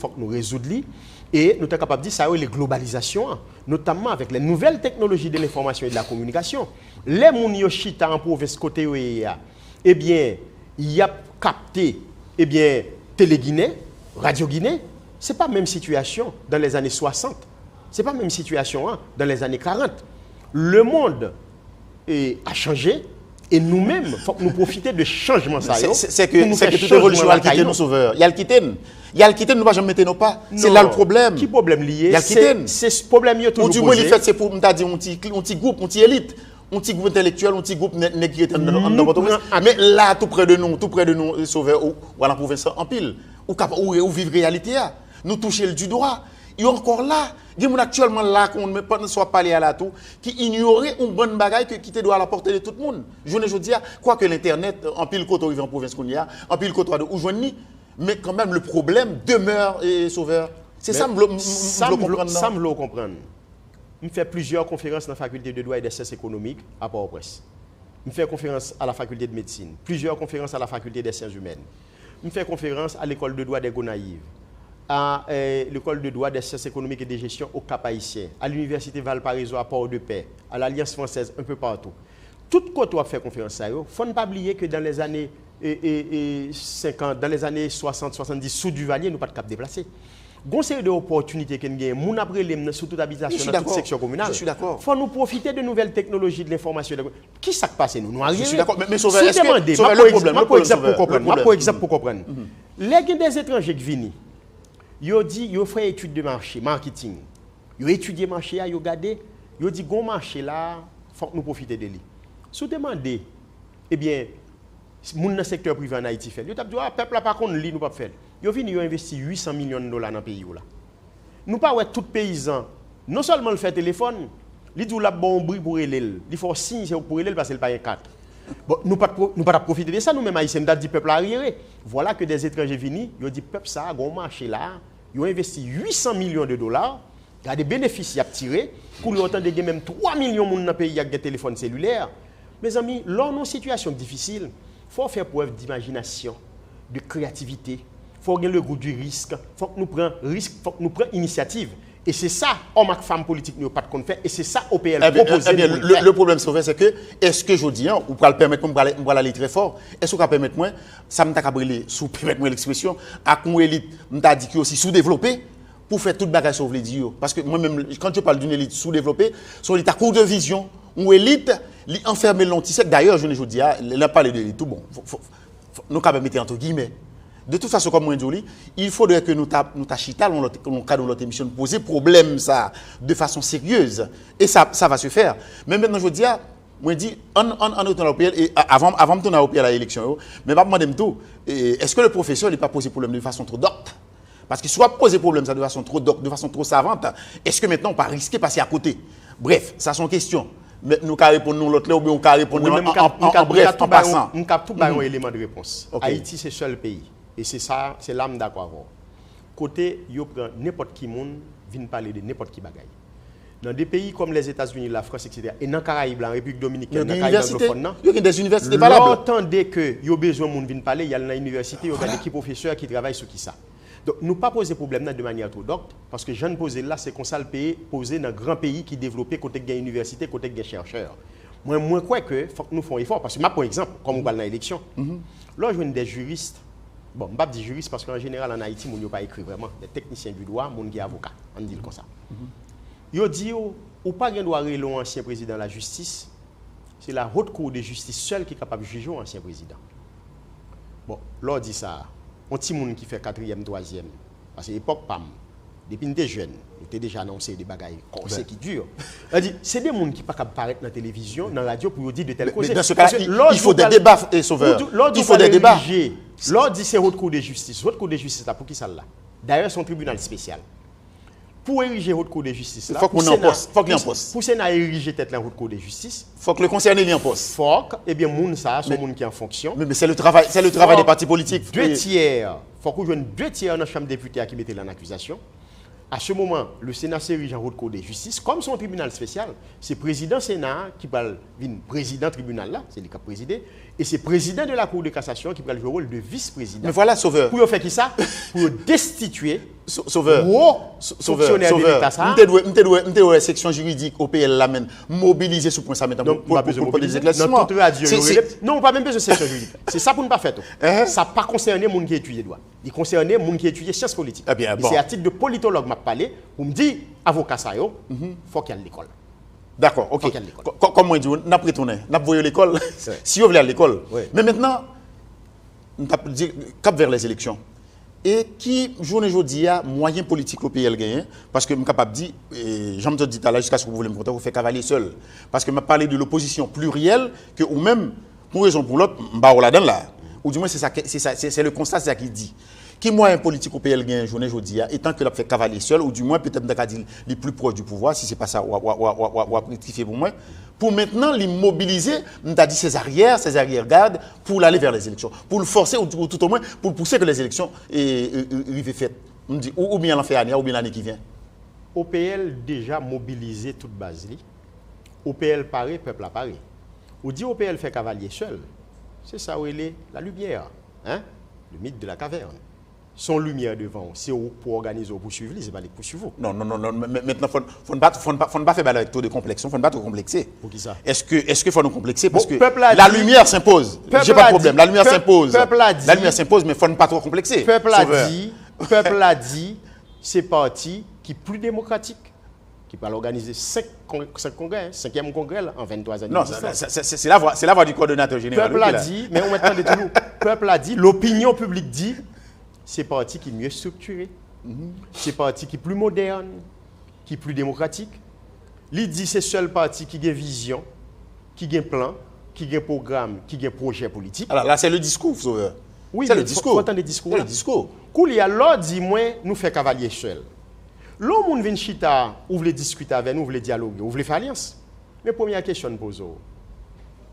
faut que nous résoudre. Et nous sommes capables de dire ça, les globalisations, notamment avec les nouvelles technologies de l'information et de la communication. Les gens qui sont en province côté, eh bien, il y a capté, eh bien, Télé-Guinée, Radio-Guinée. Ce n'est pas la même situation dans les années 60. Ce n'est pas la même situation dans les années 40. Le monde a changé. Et nous-mêmes, il faut que nous profitions de changement. C'est que toute évolution a quitté nos sauveurs. Il y a le quitté. Il y a le quitté, nous ne pouvons jamais mettre nos pas. C'est là le problème. Qui problème lié? Il y a le quitté. C'est ce problème qui est toujours posé. Du moins, il fait, c'est pour nous dire un petit groupe, un petit élite, un petit groupe intellectuel, un petit groupe qui est dans notre province. Mais là, tout près de nous, sauveurs, ou à la province en pile, ou vivre réalité. Nous toucher du droit. Il est encore là. Il y a actuellement là, qu'on ne soit pas allé à la tout, qui ignorait une bonne bagaille qui te doit à la portée de tout le monde. Je ne dis pas, quoi que l'Internet, en pile côté arrive en province qu'on y a, en pile côté de où je n'y, mais quand même le problème demeure, sauveur. C'est ça, ça me le comprendre. Je fais plusieurs conférences dans la faculté de droit et des sciences économiques à Port-au-Prince. Je fais conférences à la faculté de médecine, plusieurs conférences à la faculté des sciences humaines. Je fais conférences à l'école de droit des Gonaïves, à l'école de droit des sciences économiques et de gestion au Cap-Haïtien, à l'université Valparaiso à Port-de-Paix, à l'Alliance française, un peu partout. Tout côté où on fait conférence, il ne faut pas oublier que dans les années 50, dans les années 60, 70, sous Duvalier, nous n'avons pas de cap déplacé. Il y a une série d'opportunités que nous avons, nous avons sur toute habitation, dans toute section communale. Je suis d'accord. Il faut nous profiter de nouvelles technologies de l'information. Qui s'est passé nous? Je suis d'accord. Mais sauveur, est-ce que le problème, pour exemple, pour comprendre. Les des étrangers qui viennent, ils ont dit, ils ont fait étude de marché, marketing. Ils ont étudié le marché, ils ont regardé, ils ont dit, bon marché là, il faut que nous profitions de lui. Si vous demandez, eh bien, dans le secteur privé en Haïti fait, ils ont dit, le peuple n'a pas contre lui, nous pas faire. Ils ont venu, ils ont investi 800 millions de dollars dans le pays. Nous pas tout paysan, non seulement le fait téléphone, il dit, là, bon bruit pour elle, il faut signer pour elle parce qu'elle paye 4. Bon, nous ne pas profiter de ça, nous-mêmes haïtiens, nous avons dit peuple arriéré. Voilà que des étrangers viennent, ils ont dit peuple ça, bon marché là, ils ont investi 800 millions de dollars, il y a des bénéfices à tirer, pour le temps de même 3 millions de monde dans le pays avec des téléphones cellulaires. Mes amis, lors de nos situations difficiles, il faut faire preuve d'imagination, de créativité, il faut gagner le goût du risque, il faut que nous prenions risque, il faut que nous prenions initiative. Et c'est ça, homme et femme politique n'a pas de compte fait, et c'est ça OPL propose. Le problème, c'est que, est-ce que je dis, ou pour le permettre, on aller très fort, est-ce qu'on peut permettre moi, ça me t'a brûlé, sous permettre moi l'expression, à une élite, on t'a dit qu'il est aussi sous-développé, pour faire toute bagage sur les dieux. Parce que moi-même, quand je parle d'une élite sous-développée, c'est une élite à court de vision, une élite, enfermée l'antisec. D'ailleurs, je ne dis pas, elle a parlé de l'élite, tout bon, nous quand même mettre entre guillemets. De toute façon, comme moi dit, il faudrait que nous tâchions dans notre émission poser problème ça de façon sérieuse. Et ça va se faire. Mais maintenant, je dis, moi dis, en retournant au PL, et avant de tourner au PL à l'élection, mais pas moi tout, est-ce que le professeur n'a pas posé problème de façon trop docte? Parce qu'il soit posé problème ça de façon trop docte, de façon trop savante, est-ce que maintenant on ne peut pas risquer de passer à côté? Bref, ça sont questions. Mais nous allons répondre l'autre là, ou bien on va répondre en bref, en passant. Nous avons tout un élément de réponse. Haïti, c'est le seul pays. Et c'est ça, c'est l'âme d'accord. Côté, il prend n'importe qui monde vient parler de n'importe qui bagaille. Dans des pays comme les États-Unis, la France, etc., et dans les Caraïbes, la République dominicaine, dans les Caraïbes, il y a des universités valables. Entendez que il y a besoin de monde venir parler, il y a une université, il y a des professeurs qui travaillent sur qui ça. Donc, nous pas poser problème de manière trop docte, parce que je ne pose là, c'est qu'on ça le pays posé dans un grand pays qui développé côté de université, côté de chercheurs. Moi, je crois que faut que nous fassions effort, parce que, par exemple, comme on parle dans l'élection, là, je vois des juristes. Bon, je ne vais pas dire juriste parce qu'en général en Haïti, on n'a pas écrit vraiment. Des techniciens du droit, on qui est avocat. On dit comme ça. Ils disent, ou pas de droit à l'ancien président de la justice, c'est la haute cour de justice seule qui est capable de juger l'ancien président. Bon, là, dit ça. On petit monde qui fait 4e, 3e. Parce que l'époque, PAM, depuis qu'on était jeune, on était déjà annoncé des bagailles conseils qui durent. C'est des gens qui ne peuvent pas apparaître dans la télévision, dans la radio pour dire de telles causes. Mais dans ce cas, il faut des débats, sauveur. Il faut des débats. L'ordre dit c'est haute cour de justice. Haute cour de justice, là, pour qui ça là? D'ailleurs, c'est un tribunal spécial. Pour ériger haute cour de justice, il faut qu'on en poste. Faut qu'il en poste. Pour Sénat ériger tête la haute cour de justice, il faut que le concerné l'y en poste. Faut que, eh bien, moun ça, c'est moun qui est en fonction. Mais c'est le travail des partis politiques. 2 tiers. Faut qu'on joue 2 tiers dans la Chambre des députés qui mettent en accusation. À ce moment, le Sénat s'érige en haute cour de justice. Comme son tribunal spécial, c'est le président Sénat qui parle, président tribunal là, c'est lui qui a présidé, et c'est le président de la Cour de cassation qui prend le rôle de vice-président. Mais voilà, sauveur. Pour faire qui ça? Pour destituer Sauveur. Fonctionnaire de l'État ça. Nous la section juridique OPL la même mobiliser sur point ça maintenant pour des éclaircissements. Non, pas même besoin de section juridique. C'est ça pour ne pas faire tout. Ça pas concerner monde qui étudie droit. Il concerne monde qui étudie sciences politiques. C'est à titre de politologue m'a parlé pour me dire avocat ça yo, faut qu'il y ait l'école. D'accord, OK. Comme moi dit, on a retourné, on a voyé l'école si on veut aller à l'école. Mais maintenant on a dit cap vers les élections. Et qui, journée aujourd'hui, a moyen politique au pays gagné, parce que je suis capable de dire, j'en me dis tout à l'heure, jusqu'à ce que vous voulez me conter, vous faites cavalier seul. Parce que je parlé de l'opposition plurielle, que ou même, pour raison pour l'autre, je vais là-dedans là. Ou du moins, c'est le constat, c'est ça qui dit. Qui moyen politique au pays gagné, journée aujourd'hui, étant que l'on fait cavalier seul, ou du moins, peut-être, les plus proches du pouvoir, si ce n'est pas ça, ou à rectifier pour moi, pour maintenant l'immobiliser, on a dit ses arrière-gardes, pour aller vers les élections. Pour le forcer, ou tout au moins, pour pousser que les élections arrivent faites. On dit, ou bien l'an fait année, ou bien l'année qui vient. OPL déjà mobilisé toute base. OPL paré, peuple à paré. Ou dit OPL fait cavalier seul. C'est ça où il est la lumière. Hein? Le mythe de la caverne. Son lumière devant, c'est pour organiser, pour suivre, c'est pas les poursuivre. Non. Maintenant, faut ne pas faire balle avec trop de complexion, faut ne pas trop complexer. Pour qui ça? Est-ce que faut nous complexer parce que la lumière s'impose. J'ai pas de problème. La lumière s'impose. La lumière s'impose, mais faut ne pas trop complexer. Peuple a dit, c'est parti qui est plus démocratique, qui peut organiser 5 congrès, 5e congrès en 23 années. Non, c'est la voix du coordonnateur général. Peuple a dit, mais on met de toujours. Peuple a dit, l'opinion publique dit. C'est parti qui est mieux structuré, c'est parti qui est plus moderne, qui est plus démocratique. Il dit c'est seul parti qui a vision, qui a plan, qui a programme, qui a projet politique. Alors là, c'est le discours, Sauveur. Oui, c'est le discours. Faut entendre le discours. C'est le discours. Quand il y a l'autre dit moi, nous fait cavalier seul. L'homme vient chita, ou voulez discuter avec nous, ou voulez dialoguer, ou voulez faire alliance. Mais première question pose.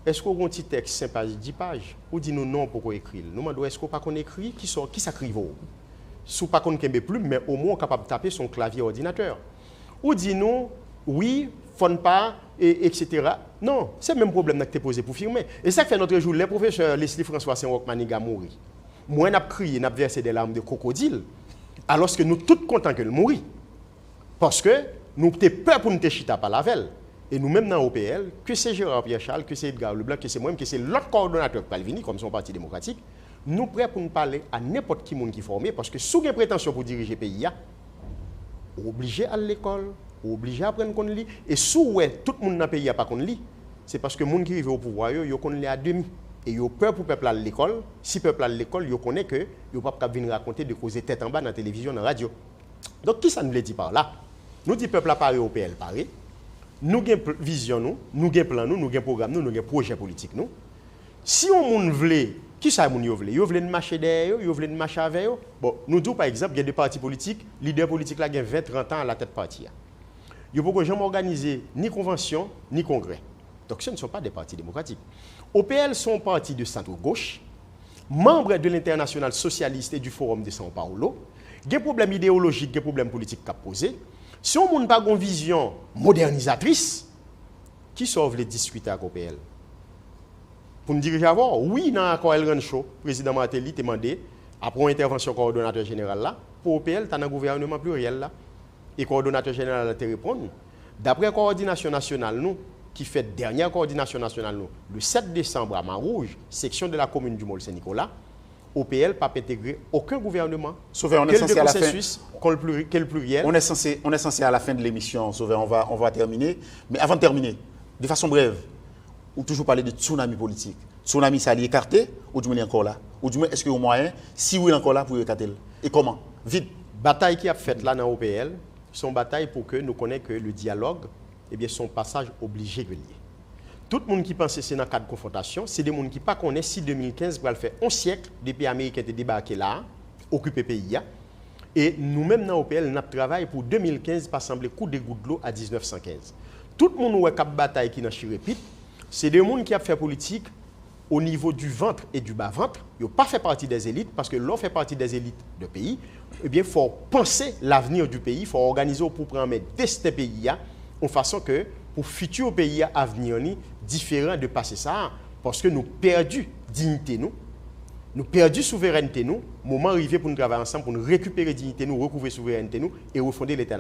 Est-ce qu'on a un petit texte 5 pages, 10 pages? Ou dit nous non pour écrire? Nous demandons est-ce qu'on pas qu'on écrit qui s'écrive? Si pas qu'on ne plus, mais au moins on est capable de taper son clavier ordinateur. Ou dit nous oui, font pas, etc. Non, c'est le même problème que tu as posé pour firmer. Et ça fait notre jour, les professeurs Leslie François Saint-Roch-Maniga mourir. Moi, on a crié, on a versé des larmes de crocodile, alors que nous tous contents que le mourir. Parce que nous avons peur pour nous chita par la velle. Et nous-mêmes dans l'OPL, que c'est Gérard Pierre-Charles, que c'est Edgar Leblanc, que c'est moi-même, que c'est l'autre coordonnateur qui va venir, comme son parti démocratique, nous prêts pour nous parler à n'importe qui qui est formé, parce que si vous avez prétention pour diriger le pays, obligé à l'école, obligé à apprendre qu'on lit. Et si tout le monde dans le pays n'a pas qu'on lit, c'est parce que les gens qui arrivent au pouvoir, ils connaissent à demi. Et ils ont peur pour le peuple à l'école. Si le peuple à l'école, ils connaissent que ils ne peuvent pas venir raconter de causer tête en bas dans la télévision, dans la radio. Donc, qui ça nous dit par là? Nous dit peuple à Paris, OPL Paris. Nous avons vision, nous avons plan, nous avons programme, nous avons projet politique. Si on veut, qui ça veut? Ils veulent marcher derrière, ils veulent marcher avec eux. Bon, nous disons par exemple, il y a des partis politiques, leaders politiques là, qui ont 20-30 ans à la tête parti. Ils ne peuvent jamais organiser ni convention, ni congrès. Donc ce ne sont pas des partis démocratiques. OPL sont partis de centre-gauche, membres de l'Internationale socialiste et du Forum de São Paulo. Il y a des problèmes idéologiques, des problèmes politiques qui sont posés. Si on n'a pas une vision modernisatrice, qui sauve les discuter avec l'OPL? Pour nous diriger à voir, oui, dans l'accord El Rancho, le président Martelly a demandé, après une intervention du coordonnateur général là, pour l'OPL, tu as un gouvernement pluriel là. Et le coordonnateur général a répondu. D'après la coordination nationale, nous, qui fait dernière coordination nationale, nous, le 7 décembre à Marouge, section de la commune du Mol-Saint-Nicolas, OPL n'a pas intégré aucun gouvernement. Sauveur, on est censé à la fin. Quel pluriel. On est censé à la fin de l'émission, Sauveur, on va terminer. Mais avant de terminer, de façon brève, ou toujours parler de tsunami politique. Tsunami, ça l'est écarté, ou du moins il est encore là? Ou du moins, est-ce qu'il y a un moyen, si oui, il est encore là, pour écarter? Et comment? Vite. Bataille qui a faite là dans l'OPL, c'est une bataille pour que nous connaissions que le dialogue, eh bien, son passage obligé de lier. Tout le monde qui pense que c'est dans le cadre de confrontation, c'est des gens qui ne connaissent pas si 2015 va le faire un siècle depuis l'Amérique a débarqué là, occupé le pays. Et nous-mêmes dans l'OPL, nous travaillons pour 2015 pour assembler coup de gouttes de l'eau à 1915. Tout le monde qui a bataille qui n'a pas répit, c'est des gens qui ont fait politique au niveau du ventre et du bas-ventre. Ils n'ont pas fait partie des élites, parce que l'on fait partie des élites de pays. Eh bien, il faut penser l'avenir du pays, il faut organiser pour prendre de ce pays en façon que pour le futur pays à venir, différent de passer ça, parce que nous perdons dignité, nous, Nous perdu souveraineté, nous, moment arrivé pour nous travailler ensemble, pour nous récupérer dignité, nous recouvrer souveraineté, nous, et refonder l'État.